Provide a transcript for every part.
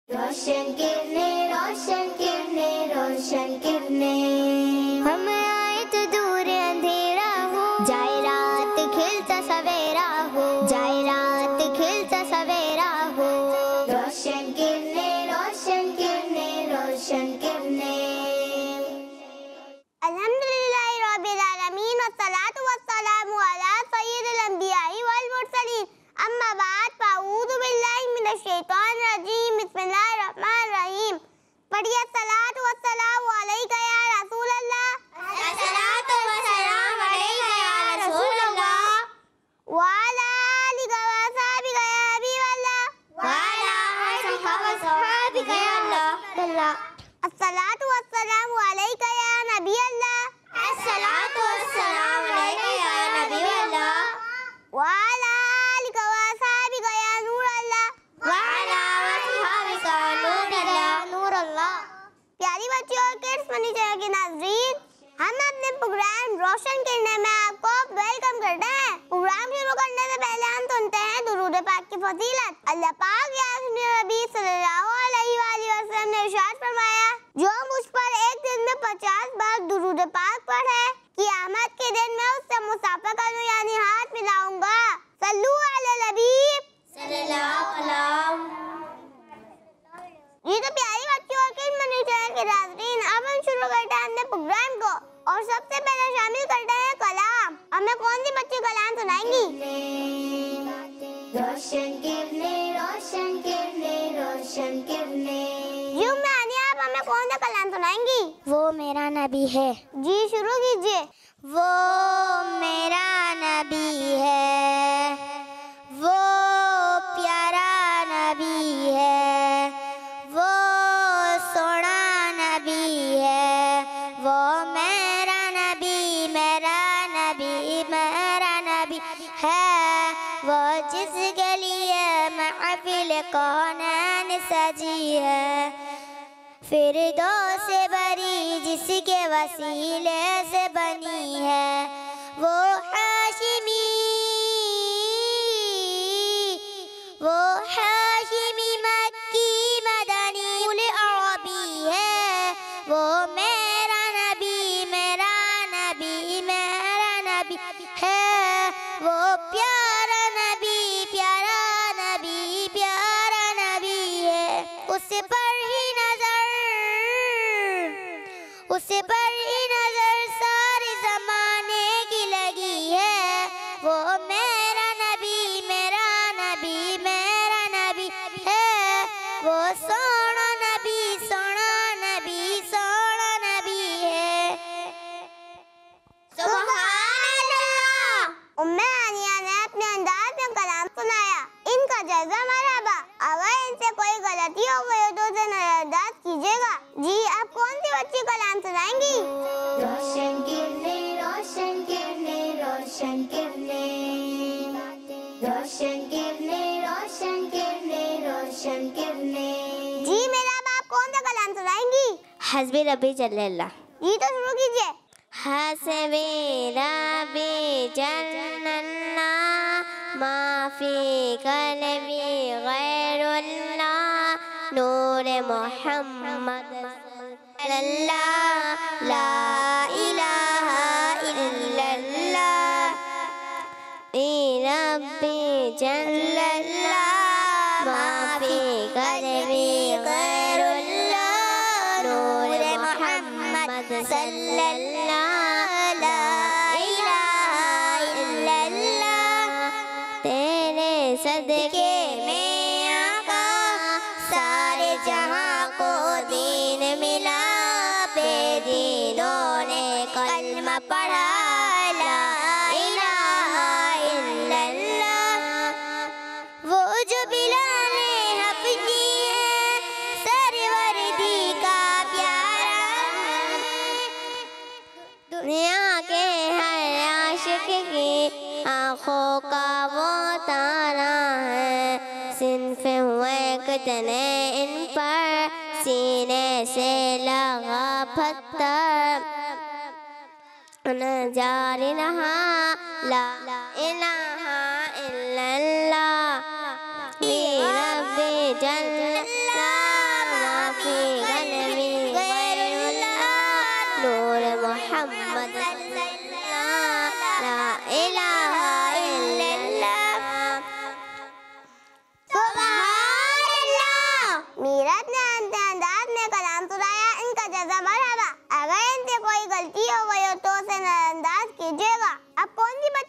रोशन किरणें, रोशन किरणें, रोशन किरणें। हम आए तो दूर अंधेरा हो, जाए रात खिलता सवेरा हो, जाए रात खिलता सवेरा हो। रोशन किरणें, रोशन किरणें, रोशन किरणें। अल्हम्दुलिल्लाहि रब्बिल आलमीन वस्सलातु वस्सलामु अला सय्यिदिल अंबिया'i वल मुरसलीन। अम्मा बाद फ़अऊज़ु बिल्लाहि मिनश शैतानिर रजीम। बिस्मिल्लाहिर रहमानिर रहीम। पढ़िए सलातु वस्सलामु अलैका या रसूल अल्लाह। अस्सलातु वस्सलामु अलैका या रसूल अल्लाह। व अला आलिका व असहाबिका या हबीब अल्लाह। व अला आलिका व असहाबिका या अल्लाह। अस्सलातु वस्सलामु अलैका या नबी अल्लाह। अस्सलातु वस्सलामु अलैका या नबी अल्लाह। व अला आलिका व असहाबिका या नूर अल्लाह। व अला असहाबिका नूर अल्लाह। प्यारी बच्चों और किड्स मनी चैनल के नाज़रीन, हम अपने प्रोग्राम रोशन किरणें में आपको वेलकम करते हैं। प्रोग्राम शुरू करने से पहले हम सुनते हैं दुरूद पाक की फजीलत। अल्लाह पाक या नबी सल्लल्लाहु अलैहि वसल्लम ने इरशाद फरमाया, जो मुझ पर एक दिन में 50 बार दुरूद पाक पढ़े, क़यामत के दिन मैं उससे मुसाफा करूं यानी हाथ मिलाऊंगा। सल्लू अला नबी सल्लल्लाहु अलैहि। ये तो प्यारी बच्चों और किड्स मनी चैनल के नाज़रीन, अब हम शुरू करते हैं अपने प्रोग्राम को और सबसे पहले शामिल करते हैं कलाम। हमें कौन सी बच्ची कलाम सुनाएंगी? रोशन किरणें, रोशन किरणें, रोशन किरणें। जी उम्मीद है आप हमें कौन सा कलाम सुनाएंगी? वो मेरा नबी है। जी शुरू कीजिए। वो मेरा नबी है, वो प्यारा नबी है, वो सोना नबी है, वो मेरा नबी, मेरा नबी, मेरा नबी है, वो जिसके लिए महफिल कौनैन सजी है, फिरदौस से बरी जिसके वसीले से बनी है, वो हाशिमी, वो हाशिमी मक्की मदनी उल अरबी है, वो मेरा नबी, मेरा नबी, मेरा नबी है, वो प्यारा नबी, प्यारा नबी, प्यारा नबी है, उस पर ही नजर, उस पर ही नजर सारे जमाने की लगी है, वो मेरा नबी, मेरा नबी, मेरा नबी है, वो सोना नबी, सोना नबी, सोना नबी है। सुभान अल्लाह। उम्मे आनिया ने अपने अंदाज में कलाम सुनाया, इनका जज़ा मरहबा। अगर इनसे कोई गलती हो गई तो उसे नजरअंदाज कीजिएगा। जी आप कौन सी बच्ची कलाम सुनाएंगी? रोशन किरणें, रोशन किरणें, रोशन किरणें, रोशन किरणें, रोशन किरणें, रोशन किरणें। जी मेरा बाप कौन सा कलाम सुनाएंगी? हस्बी रब्बी जल्लल्लाह। जी तो शुरू कीजिए। हस्बी रब्बी जल्लल्लाह, माफी कल्बी गैरुल्लाह, नूर मोहम्मद सल्लल्लाह, ला इलाहा इल्लल्लाह, रब्बी जल्लल्लाह, माफी कल्बी गैरुल्लाह, नूर मोहम्मद सल्लल्लाह, ला इलाहा इल्लल्लाह, तेरे सदके में आका सारे जहां को दीन मिला, बेदीनों ने कलमा पढ़ा, ला इलाहा इल्लल्लाह, वो जो बिलाल हबशी है सरवरदी का प्यारा, दुनिया के हर आशिक की आँखों का वो तारा है, सिन्फ़े हुए कितने इन पर सीने से लगा पत्थर, न जारी रहा ला इलाहा इल्लल्लाह, रब्बी जल्लल्लाह,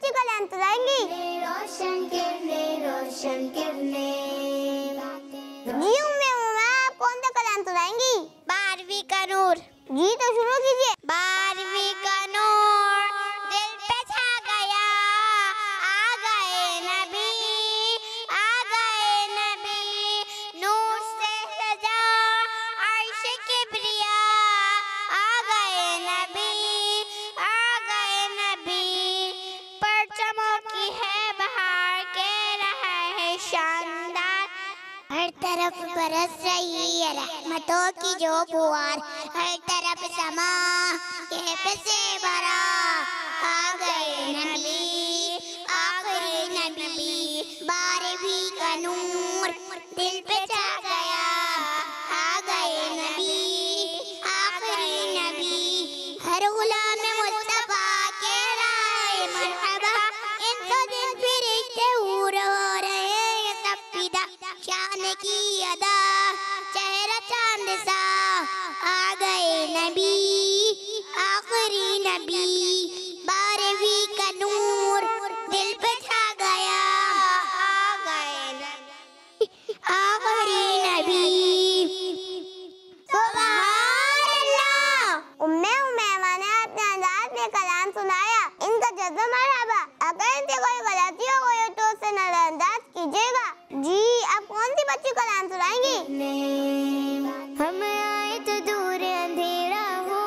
बच्ची कलाम सुनाएंगी? रोशन किरने, रोशन किरने। जी उम्मे उम्मा, आप कौन सा कलाम सुनाएंगी? 12वीं का नूर। जी तो शुरू कीजिए। 12वीं का नूर दिल पे छा गया, आ गए नबी, आ गए नबी। नूर से सजा अर्श किब्रिया, आ गए नबी, आ गए नबी। परचमों की है बहार के रहा है शानदार। हर तरफ बरस रही है रहमतों की जो फुहार, हर तरफ समा के से भरा। आ गए नबी, आखिरी नबी। 12वीं का नूर दिल पे छा गया, आ गए नबी, आखिरी नबी। हर गुलाम मुस्तफा के राय मरहबा, इनको दिन फिरिश्ते हूर हो रहे सब फिदा। शान की अदा चेहरा चांद सा, आ गए नबी, आखिरी नबी। 12वीं का नूर दिल पे छा गया, आ गए नबी, आखिरी नबी। सुभान अल्लाह। उम्मे उम्मा ने अपने अंदाज में कलाम सुनाया, इनका जज्बा मरहबा। अगर इनसे कोई गलती हो गई तो उसे नजरअंदाज कीजिएगा। जी आप कौन सी बच्ची कलाम सुनाएंगी? हम आए तो दूर अंधेरा हो,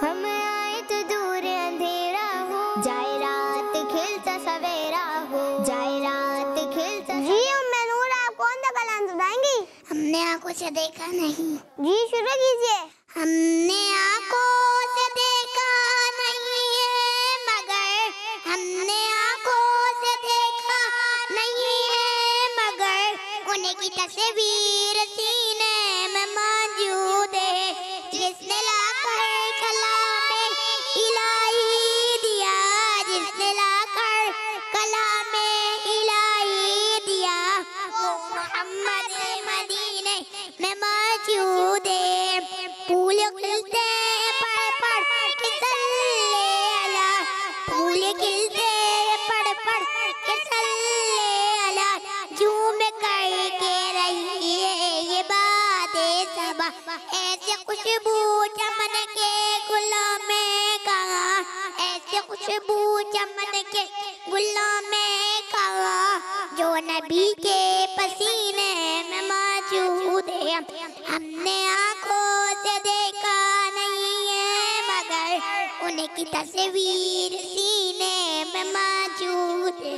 हम आए तो दूर अंधेरा हो। जाए रात खिलता सवेरा हो, जाए रात खिलता। जी उम्मे नूर, आप कौन सा कलाम सुनाएंगी? हमने आंखों से देखा नहीं, जी शुरू कीजिए। हमने आंखों से देखा नहीं है मगर, हमने आंखों से देखा नहीं है मगर। उनकी तस्वीर सीने में मौजूद है, जिसने लाकर कलाम इलाही दिया, जिसने लाकर कलाम इलाही दिया। वो मोहम्मद मदीने में मौजूद है। फूल खिलते पड़ पड़ के सल्ले अला, फूल खिलते पड़ पड़ के सल्ले अला। झूम करके रही है ये बातें सबा, ऐसे खुशबू चमन के गुलों में कहा, ऐसे खुशबू चमन के गुलों में कहा। जो नबी के पसीने में मौजूद है, हमने आंखों से देखा नहीं है मगर। उनकी तस्वीर सीने में मौजूद है।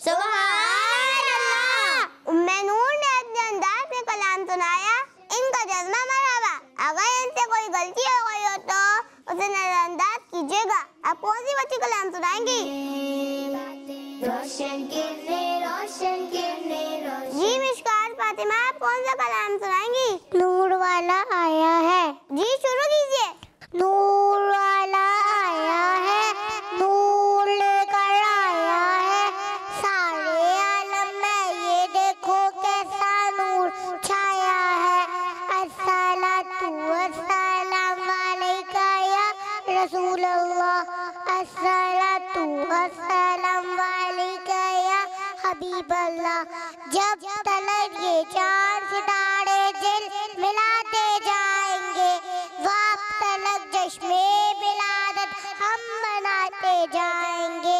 सुभान अल्लाह। उम्मे नूर ने अपने अंदाज में कलाम सुनाया, इनका जज्बा मरहबा। अगर इनसे कोई गलती हो गई हो तो उसे नजरअंदाज कीजिएगा। आप कौन सी बच्ची कलाम सुनाएंगी? रोशन किरने, रोशन किरने, रोशन। जी मिशकात फातिमा, आप कौन सा कलाम सुनाएंगी? नूर वाला आया है। जी शुरू कीजिए। नूर वाला आया है, नूर लेकर आया है सारे आलम में। ये देखो कैसा नूर छाया है। अस्सलातु वस्सलाम अलैका या रसूल अल्लाह, अस्सलातु वस्सलाम अलैका या हबीब अल्लाह। जब तलक ये चार सितारे दिल मिलाते जाएंगे, वक्त तलक जश्न विलादत हम मनाते जाएंगे।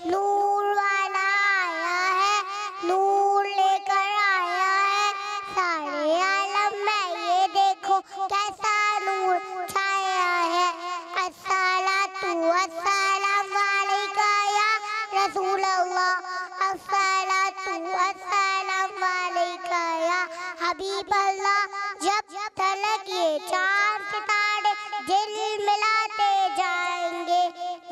नूर वाला आया है, नूर लेकर आया है सारे आलम में। ये देखो कैसा नूर छाया है। अस्सलातु वस्सलाम अलैका या रसूल अल्लाह, अस्सलातु वस्सलाम अलैका या हबीब अल्लाह। जब तलक ये चार सितारे दिल मिलाते जाएंगे,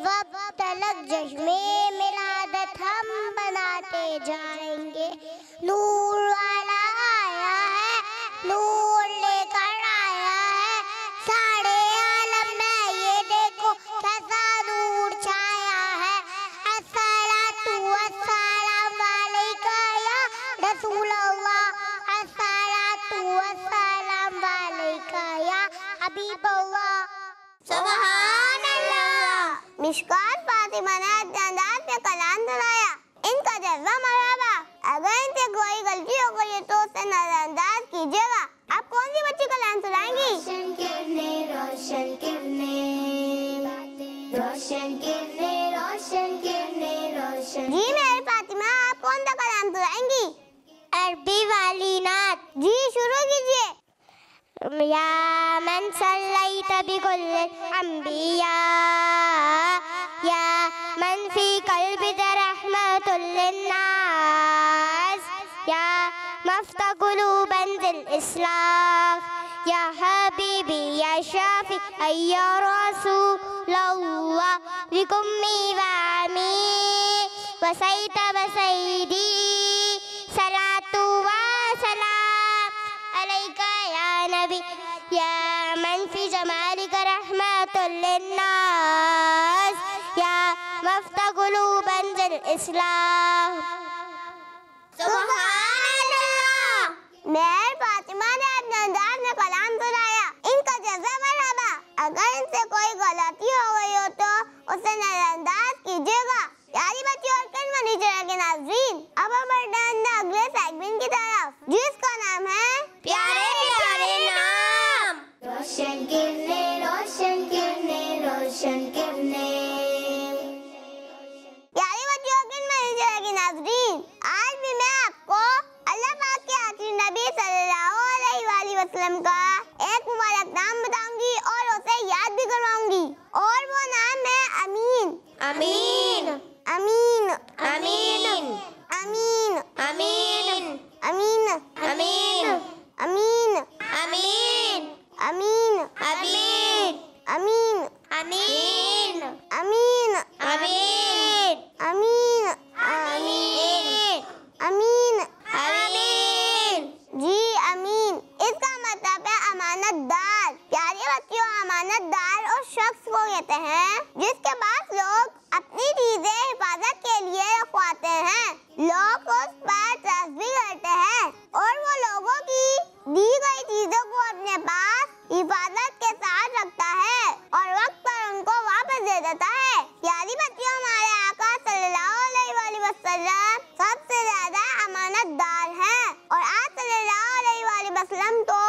वक्त तलक जश्न मिलादत हम बनाते जाएंगे। नूर वाला आया है, नूर लेकर आया है सारे आलम में। ये देखो कैसा नूर छाया है। अस्सलातु वस्सलाम अलैका या रसूल अल्लाह, अस्सलातु वस्सलाम अलैका या हबीब अल्लाह। सुभान अल्लाह। पेशकार फातिमा ने अपने अंदाज में कलाम सुनाया। इनका जज्बा मरहबा। अगर इनसे कोई गलती हो गई तो उसे नजरअंदाज कीजिएगा। आप कौन सी बच्ची कलाम सुनाएंगी? रोशन किरने, रोशन किरने, रोशन किरने, रोशन किरने, रोशन। जी मेरी फातिमा, आप कौन सा कलाम सुनाएंगी? अरबी वाली नात। जी शुरू कीजिए। या मन सल्लैत बिकुल्ल अंबिया, या मन फी कल्बिक रहमतुल लिन्नास, या मफ्ता कुलूबन दिल इस्लाह, या हबीबी या शाफी या रसूलल्लाह, बिकुम्मी व अमी वसैत वसैदी, सलातु व सलाम अलैका या नबी, या मन फी जमालिक रहमतुल लिन्नास, या मफ्ता कुलूबन दिल इस्लाह। सुभानअल्लाह। मेरी फातिमा ने अपने अंदाज में कलाम सुनाया। इनका जज़्बा मरहबा। अगर इनसे कोई गलती हो गई हो तो उसे नजरअंदाज कीजिएगा। प्यारी बच्चों और कनवनी चैनल के नाज़रीन, अब हम बढ़ते हैं अगले सेगमेंट की तरफ, जिसका नाम है प्यारे प्यारे नाम। रोशन किरने, रोशन किरने, रोशन किरने। प्यारी बच्चों और कनवनी चैनल के नाज़रीन, आज भी मैं आपको अल्लाह पाक के आखिरी नबी सल्लल्लाहु अलैहि वसल्लम का एक मुबारक नाम बताऊंगी और उसे याद भी करवाऊंगी, और वो नाम है अमीन। अमीन, अमीन, अमीन, अमीन, अमीन, अमीन, अमीन, अमीन, अमीन, अमीन, अमीन, अमीन, अमीन, अमीन, अमीन, अमीन, अमीन, अमीन। अमीन। जी अमीन, इसका मतलब है अमानतदार। प्यारे बच्चों, अमानतदार उस शख्स को कहते हैं जिसके पास लोग अपनी चीजें हिफाजत के लिए रखवाते हैं। लोग उस पर ट्रस्ट भी करते हैं और वो लोगों की दी गई चीजों को अपने पास हिफाजत के साथ रखता है और वक्त पर उनको वापस दे देता है। प्यारी बच्चियों, हमारे आका सल्लल्लाहु अलैहि वसल्लम सबसे ज्यादा अमानतदार हैं और आप सल्लल्लाहु अलैहि वसल्लम तो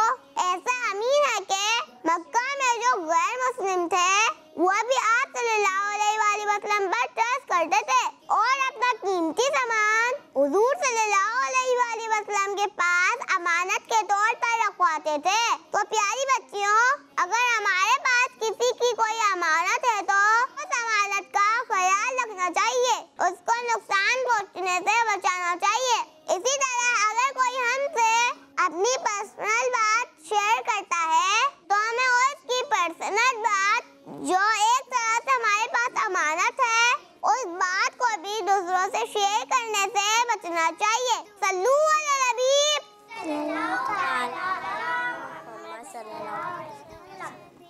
ऐसा अमीन है कि मक्का में जो गैर मुस्लिम थे वो भी आप सल्लल्लाहु अलैहि वसल्लम पर ट्रस्ट करते थे और अपना कीमती सामान हुजूर सल्लल्लाहु अलैहि वसल्लम के पास अमानत के तौर पर रखवाते थे। तो प्यारी बच्चियों, अगर हमारे पास किसी की कोई अमानत है तो उस अमानत का ख्याल रखना चाहिए, उसको नुकसान पहुंचने से बचाना चाहिए। इसी तरह अगर कोई हमसे अपनी पर्सनल बात शेयर करता है तो हमें उसकी पर्सनल बात जो एक तरह से हमारे पास अमानत है उस बात को भी दूसरों से शेयर करने से बचना चाहिए। सल्लू अला नबी।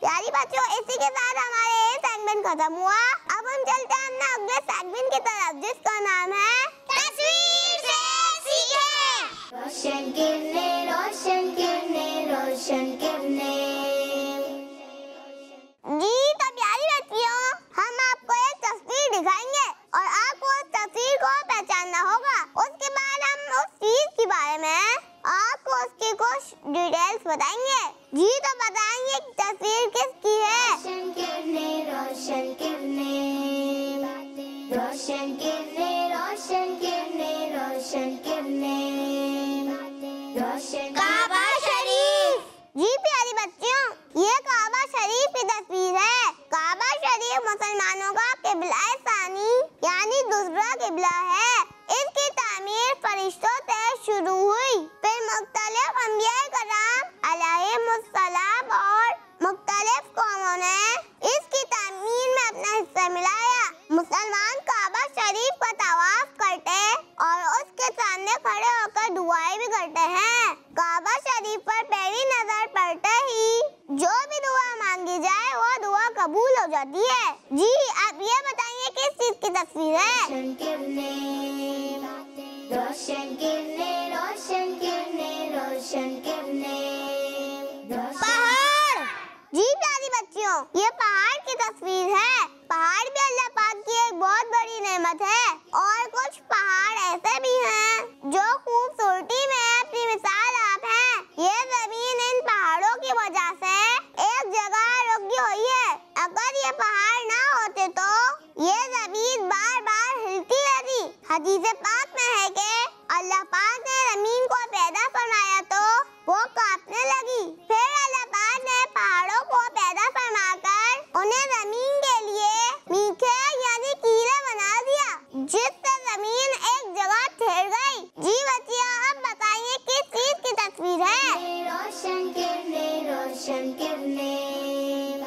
प्यारी बच्चों, इसी के साथ हमारे ये सेगमेंट खत्म हुआ। अब हम चलते हैं अपने अगले सेगमेंट की तरफ, जिसका नाम है तस्वीर से सीखें। रोशन किरने, रोशन किरने, रोशन किरने। जी तो प्यारी बच्चियों, हम आपको एक तस्वीर दिखाएंगे और आपको उस तस्वीर को पहचानना होगा। उसके बाद हम उस चीज के बारे में आपको उसकी कुछ डिटेल्स बताएंगे। जी तो बताएंगे तस्वीर किसकी है? रोशन किरने, रोशन किरने, रोशन किरने, रोशन किरने, रोशन किरने, रोशन। काबा शरीफ। जी प्यारी बच्चियों, ये काबा शरीफ की तस्वीर है। काबा शरीफ मुसलमानों का किबला सानी यानी दूसरा किबला है। इसकी तामीर फरिश्तों से शुरू हुई, फिर मुख्तलिफ अंबिया कराम अलैहिमुस्सलाम और मुख्तलिफ कौमों ने इसकी तामीर में अपना हिस्सा मिलाया। मुसलमान काबा शरीफ का तवाफ करते और उसके सामने खड़े होकर दुआएं भी करते हैं। काबा शरीफ पर पहली नजर पड़ते ही जो भी दुआ मांगी जाए वो दुआ कबूल हो जाती है। जी आप ये बताइए किस चीज की तस्वीर है? रोशन किरने, रोशन किरने, रोशन किरने, रोशन किरने। पहाड़। जी प्यारी बच्चियों, ये पहाड़ की तस्वीर है। पहाड़ भी अल्लाह रोशन किरणें,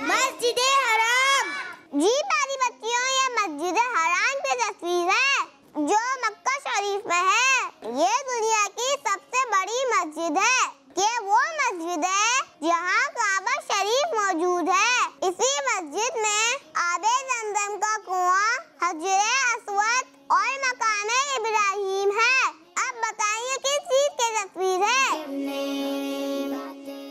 मस्जिद हराम। जी प्यारी बच्चियों, ये मस्जिद हराम की तस्वीर है जो मक्का शरीफ में है। ये दुनिया की सबसे बड़ी मस्जिद है। ये वो मस्जिद है जहाँ काबा शरीफ मौजूद है। इसी मस्जिद में आबे ज़मज़म का कुआं, हजरे अस्वद और मकाम इब्राहिम है। अब बताइए किस चीज की तस्वीर है?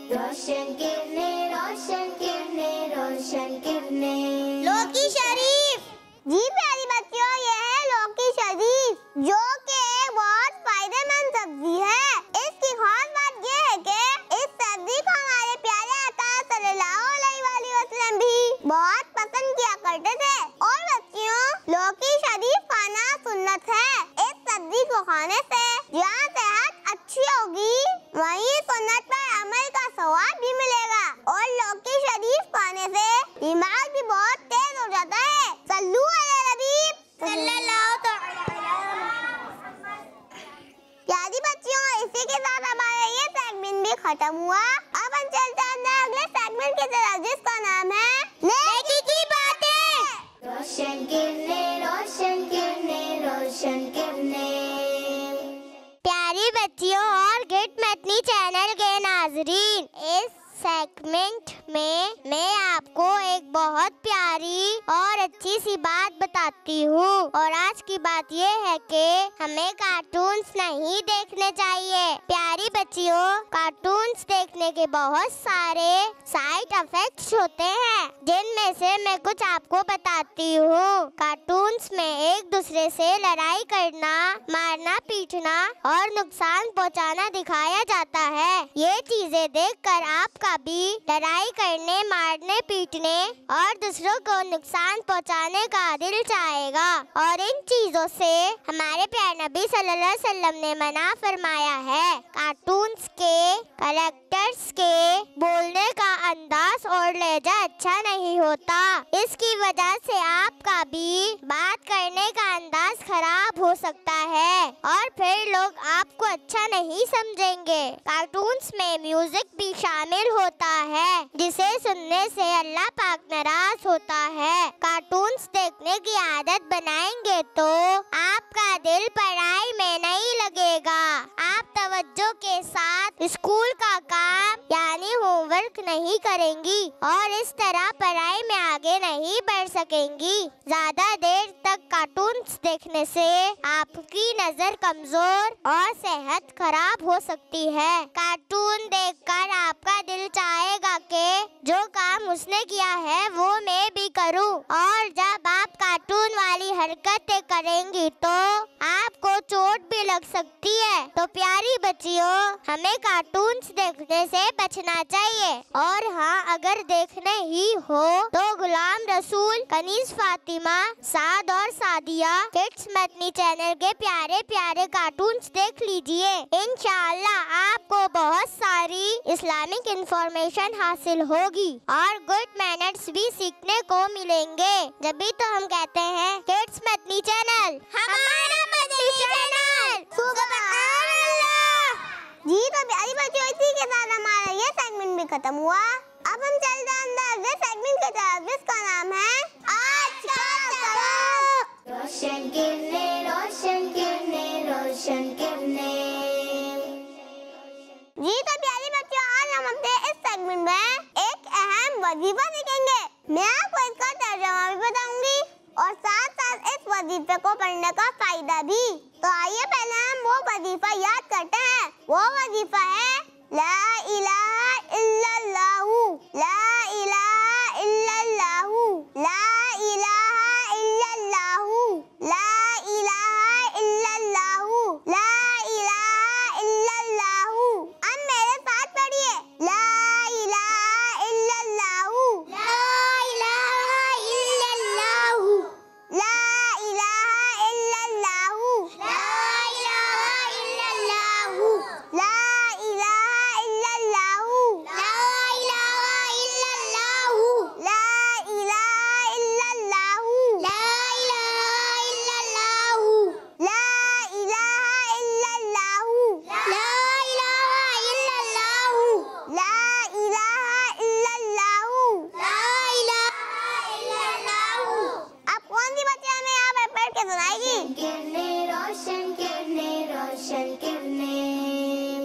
रोशन किरणें, रोशन किरणें, रोशन किरणें, लौकी शरीफ। जी प्यारी बच्चियों, ये है लौकी शरीफ जो कि एक बहुत फायदेमंद सब्जी है। इसकी खास बात ये है कि इस सब्जी को हमारे प्यारे आका सल्लल्लाहु अलैहि वसल्लम भी बहुत पसंद किया करते थे। और बच्चियों, लौकी शरीफ खाना सुन्नत है। इस सब्जी को खाने से जहाँ सेहत अच्छी होगी वहीं सुन्नत पर अमल का सवाब भी मिलेगा। और लौकी शरीफ खाने से दिमाग भी बहुत तेज हो जाता है। सल्लू अला नबी सल्लल्लाहु प्यारी बच्चियों, इसी के साथ हमारा ये सेगमेंट भी खत्म हुआ। अब हम चलते हैं अगले सेगमेंट की तरफ जिसका नाम है नेकी की बातें। रोशन किरणें, रोशन किरणें, रोशन किरणें। प्यारी बच्चियों और गिट मैथनी चैनल के नाजरीन, इस सेगमेंट में मैं आपको एक बहुत प्यारी और अच्छी सी बात बताती हूँ। और आज की बात ये है कि हमें कार्टून्स नहीं देखने चाहिए। प्यारी बच्चियों, कार्टून्स देखने के बहुत सारे साइड इफेक्ट्स होते हैं जिनमें से मैं कुछ आपको बताती हूँ। कार्टून्स में एक दूसरे से लड़ाई करना, मारना पीटना और नुकसान पहुँचाना दिखाया जाता है। ये चीजें देखकर आपका भी लड़ाई करने, मारने पीटने और दूसरों को नुकसान पहुंचाने का दिल चाहेगा। और इन चीजों से हमारे प्यारे नबी सल्लल्लाहु अलैहि वसल्लम ने मना फरमाया है। कार्टून्स के कैरेक्टर्स के बोलने का अंदाज और लहजा अच्छा नहीं होता। इसकी वजह से आपका भी बात करने का अंदाज खराब हो सकता है और फिर लोग आपको अच्छा नहीं समझेंगे। कार्टून्स में म्यूजिक भी शामिल होता है जिसे सुनने से अल्लाह पाक नाराज होता है। कार्टून्स देखने की आदत बनाएंगे तो आपका दिल पढ़ाई में नहीं लगेगा। आप तवज्जो के साथ स्कूल का काम यानी होमवर्क नहीं करेंगी और इस तरह पढ़ाई में आगे नहीं बढ़ सकेंगी। ज्यादा देर तक कार्टून्स देखने से आपकी नजर कमजोर और सेहत खराब हो सकती है। कार्टून देखकर आपका दिल चाहेगा कि जो काम उसने किया है वो मैं भी करूं। और जब आप कार्टून वाली हरकतें करेंगी तो आपको चोट भी लग सकती है। तो प्यारी बच्चियों, हमें कार्टून्स देखने से बचना चाहिए। और हाँ, अगर देखने ही हो तो गुलाम रसूल, कनीज फातिमा, साद और सादिया किड्स मैथनी चैनल के प्यारे प्यारे कार्टून्स देख लीजिए। इंशाअल्लाह आपको बहुत सारी इस्लामिक इंफॉर्मेशन हासिल होगी और गुड मैनर्स भी सीखने को मिलेंगे। जब तो हम कहते हैं किड्स मैथनी चैनल हमारा मदनी चैनल। सुभान अल्लाह। जी तो प्यारी बच्चियों, इसी के साथ हमारा ये सेगमेंट भी खत्म हुआ। अब हम चलते हैं अगले सेगमेंट की तरफ जिसका नाम है आज का सबक। रोशन किरणें, रोशन किरणें, रोशन किरणें। जी तो प्यारी बच्चों, आज हम अपने इस सेगमेंट में एक अहम वजीफा सीखेंगे। मैं आपको इसका तर्जुमा भी बताऊंगी और साथ साथ इस वजीफे को पढ़ने का फायदा भी। तो आइए पहले हम वो वजीफा याद करते हैं। वो वजीफा है ला इलाहा इल्लल्लाहु, ला इलाहा इल्लल्लाहु, ला इलाहा इल्लल्लाहु, ला इलाहा इल्लल्लाहु, ला इलाहा इल्लल्लाहु। अब मेरे साथ पढ़िए, ला इलाहा इल्लल्लाहु, ला इलाहा इल्लल्लाहु, ला इलाहा इल्लल्लाहु, ला इलाहा इल्लल्लाहु, ला इलाहा इल्लल्लाहु, ला इलाहा इल्लल्लाहु, रोशन किरणें,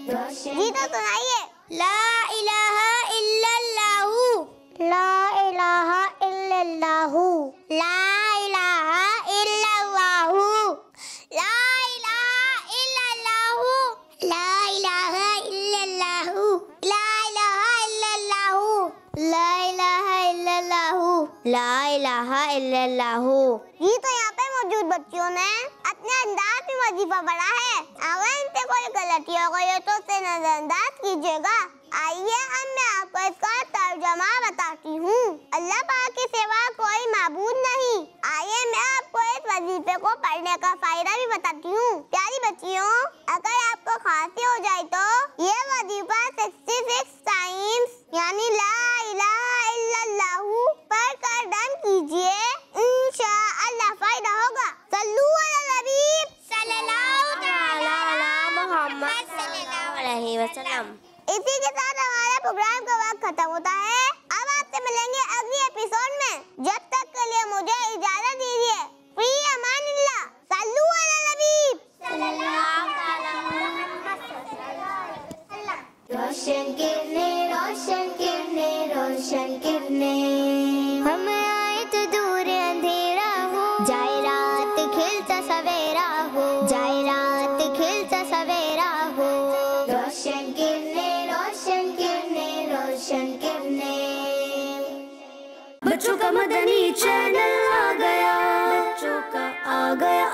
जी तो सुनाइए। ला इलाहा इल्लल्लाहु, ला इलाहा इल्लल्लाहु, ला इलाहा इल्लल्लाहु, ला इलाहा इल्लल्लाहु, ला इलाहा इल्लल्लाहु, ला इलाहा इल्लल्लाहु, ला इलाहा इल्लल्लाहु, ला इलाहा इल्लल्लाहु। जी तो यहाँ पे मौजूद बच्चियों ने अपने अंदाज में वजीफा पढ़ा है। अगर इनसे कोई गलती हो गई हो तो उसे नजरअंदाज कीजिएगा। आइए अब मैं आपको इसका तर्जमा बताती हूँ। अल्लाह पाक के सिवा कोई माबूद नहीं। आइए मैं आपको इस वजीफे को पढ़ने का फायदा भी बताती हूँ। प्यारी बच्चियों, अगर आपको खांसी हो जाए तो ये वजीफा 66 टाइम्स यानी ला इलाहा इल्लल्लाहु पढ़कर दम कीजिए, इंशाअल्लाह फायदा होगा। सल्लू अला नबी सल्लल्लाहु तआला अला मुहम्मद सल्लल्लाहु अलैहि वसल्लम। इसी के साथ हमारा प्रोग्राम का वक्त खत्म होता है। अब आपसे मिलेंगे अगली एपिसोड में। जब तक के लिए मुझे इजाजत दीजिए। फी अमानिल्लाह। सल्लू अला नबी सल्लल्लाहु तआला रोशन किरणें, रोशन किरणें, रोशन किरणें, हम आए तो दूर अंधेरा हो, जाए रात खिलता सवेरा हो, जाए रात खिलता सवेरा हो। रोशन किरणें, रोशन किरणें, रोशन किरणें। बच्चों का मदनी चैनल आ गया, बच्चों का आ गया